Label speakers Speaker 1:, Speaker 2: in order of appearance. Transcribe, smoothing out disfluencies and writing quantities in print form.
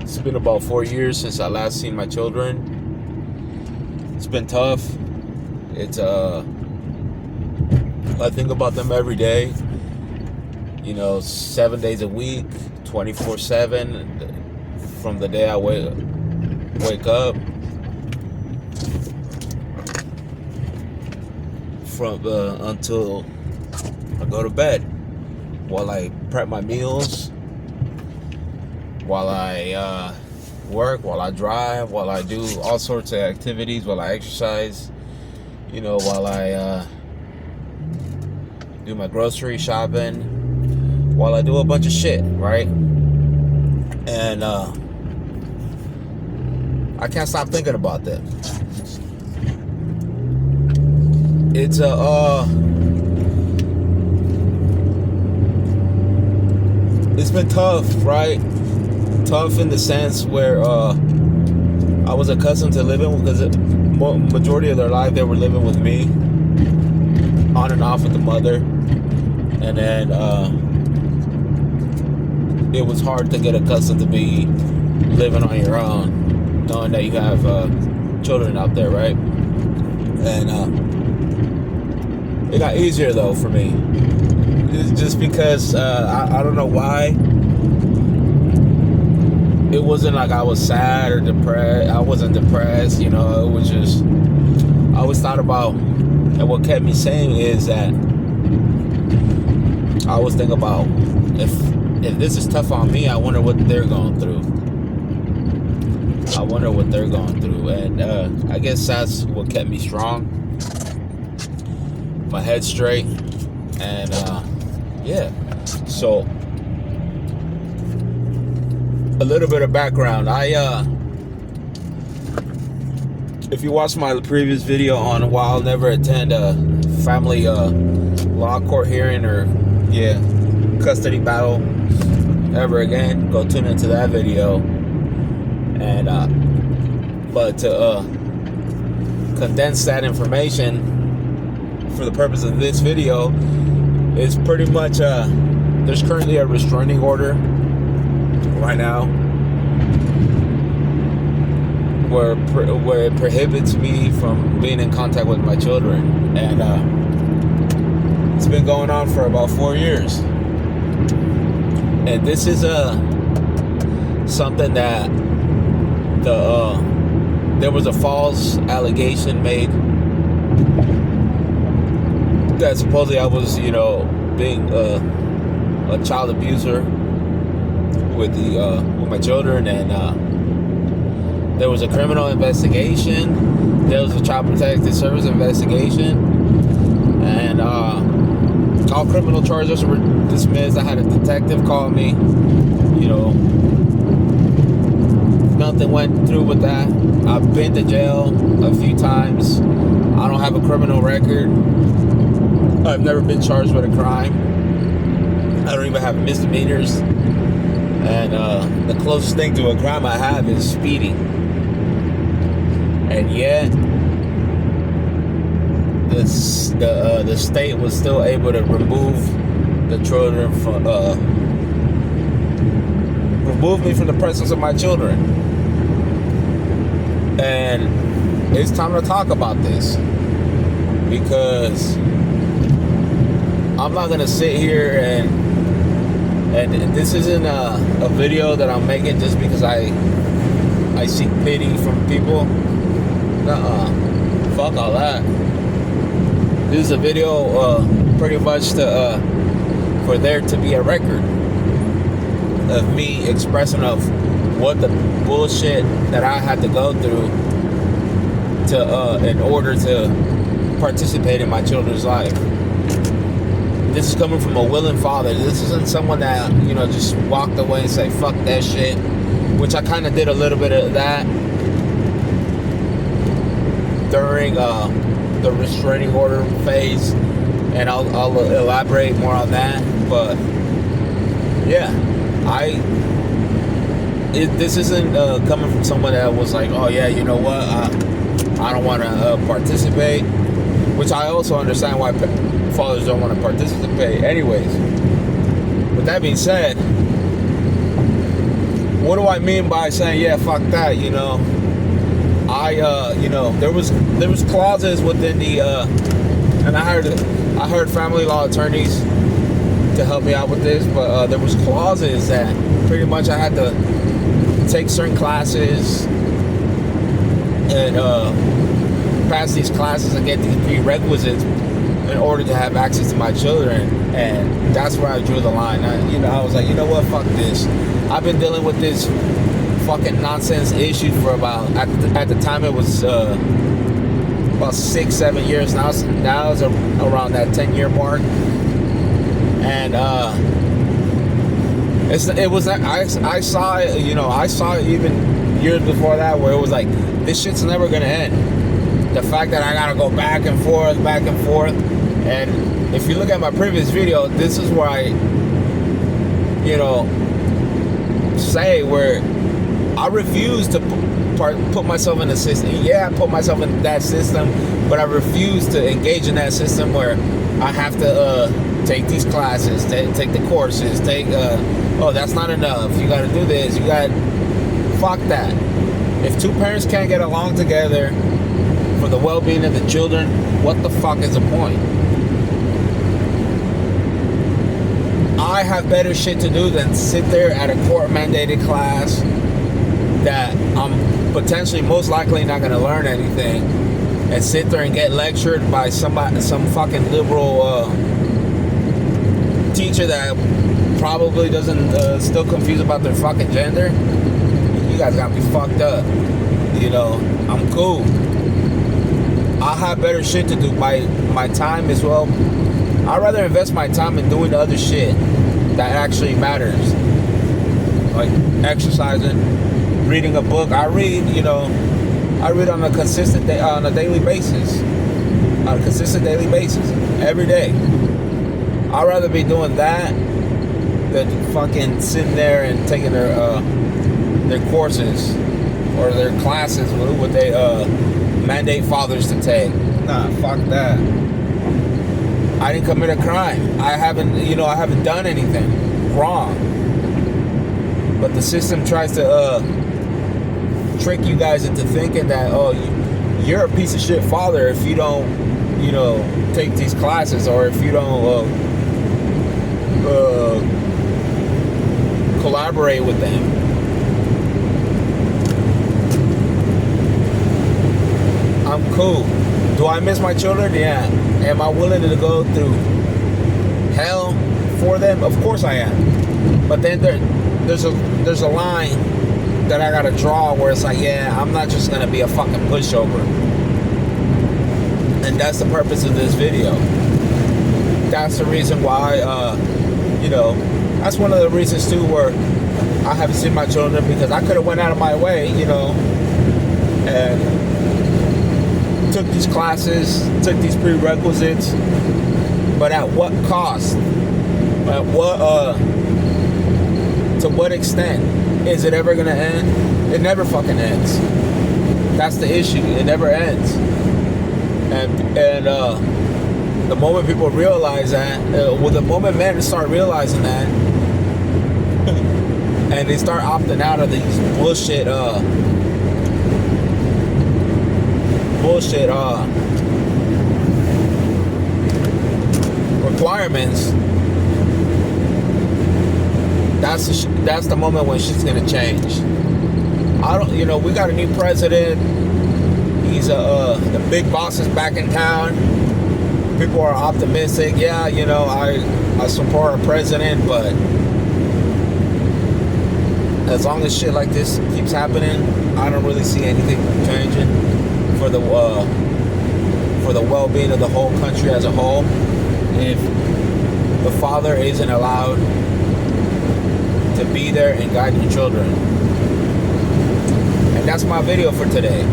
Speaker 1: It's been about 4 years since I last seen my children. It's been tough. It's I think about them every day. 7 days a week, 24/7. From the day I wake up, from until I go to bed, while I prep my meals, while I work, while I drive, while I do all sorts of activities, while I exercise, while I do my grocery shopping, while I do a bunch of shit, right? And I can't stop thinking about them. It's it's been tough, right? Tough in the sense where I was accustomed to living, because the majority of their life they were living with me, on and off with the mother, and then it was hard to get accustomed to be living on your own, knowing that you have children out there, right? And it got easier though for me. It's just because I don't know why. It wasn't like I was sad or depressed. I wasn't depressed, it was just, I always thought about, and what kept me sane is that I always think about, if this is tough on me, I wonder what they're going through. I wonder what they're going through. And I guess that's what kept me strong. My head straight. And yeah. So, a little bit of background. If you watched my previous video on why I'll never attend a family law court hearing or custody battle ever again, go tune into that video. And but to condense that information for the purpose of this video, is pretty much there's currently a restraining order right now where it prohibits me from being in contact with my children, and it's been going on for about 4 years. And this is something that there was a false allegation made that supposedly I was, being a child abuser with my children, and there was a criminal investigation. There was a Child Protective Service investigation, and all criminal charges were dismissed. I had a detective call me. Nothing went through with that. I've been to jail a few times. I don't have a criminal record. I've never been charged with a crime. I don't even have misdemeanors. And the closest thing to a crime I have is speeding. And yet, the state was still able to remove the children from remove me from the presence of my children. And it's time to talk about this, because I'm not gonna sit here and this isn't a video that I'm making just because I seek pity from people. Fuck all that. This is a video pretty much for there to be a record of me expressing of what the bullshit that I had to go through in order to participate in my children's life. This is coming from a willing father. This isn't someone that, just walked away and say, fuck that shit, which I kind of did a little bit of that during the restraining order phase, and I'll elaborate more on that. But yeah, this isn't coming from someone that was like, oh yeah, you know what, I don't want to participate, which I also understand why fathers don't want to participate anyways. With that being said, what do I mean by saying, yeah, fuck that, you know? There was clauses within the, and I heard family law attorneys to help me out with this, but there was clauses that pretty much I had to take certain classes and pass these classes and get these prerequisites in order to have access to my children. And that's where I drew the line. I was like, you know what, fuck this. I've been dealing with this fucking nonsense issue for about, at the time it was about 6-7 years. Now it's around that 10-year mark. And I saw it, I saw it even years before that, where it was like, this shit's never gonna end. The fact that I gotta go back and forth, and if you look at my previous video, this is where I, say where I refuse to put myself in a system. Yeah, I put myself in that system, but I refuse to engage in that system where I have to take these classes, take the courses, that's not enough. You gotta do this. Fuck that. If two parents can't get along together for the well-being of the children, what the fuck is the point? I have better shit to do than sit there at a court-mandated class that I'm potentially most likely not going to learn anything, and sit there and get lectured by some fucking liberal teacher that probably doesn't still confused about their fucking gender. You guys got me fucked up. I'm cool. I have better shit to do. My time as well. I'd rather invest my time in doing the other shit that actually matters, like exercising, reading a book. I read on a consistent day, on a daily basis, every day. I'd rather be doing that than fucking sitting there and taking their courses or their classes, what they mandate fathers to take. Nah, fuck that. I didn't commit a crime. I haven't done anything wrong. But the system tries to trick you guys into thinking that, you're a piece of shit father if you don't, take these classes, or if you don't collaborate with them. I'm cool. Do I miss my children? Yeah. Am I willing to go through hell for them? Of course I am. But then there's a line that I gotta draw where it's like, yeah, I'm not just gonna be a fucking pushover. And that's the purpose of this video. That's the reason why, that's one of the reasons too where I haven't seen my children, because I could have went out of my way, and took these classes, took these prerequisites, but at what cost? At what, to what extent? Is it ever gonna end? It never fucking ends. That's the issue. It never ends. And the moment people realize that, the moment men start realizing that, and they start opting out of these bullshit requirements, that's the moment when shit's gonna change. We got a new president. He's the big boss is back in town. People are optimistic. Yeah, I support our president, but as long as shit like this keeps happening, I don't really see anything changing for the well-being of the whole country as a whole. If the father isn't allowed to be there and guide your children. And that's my video for today.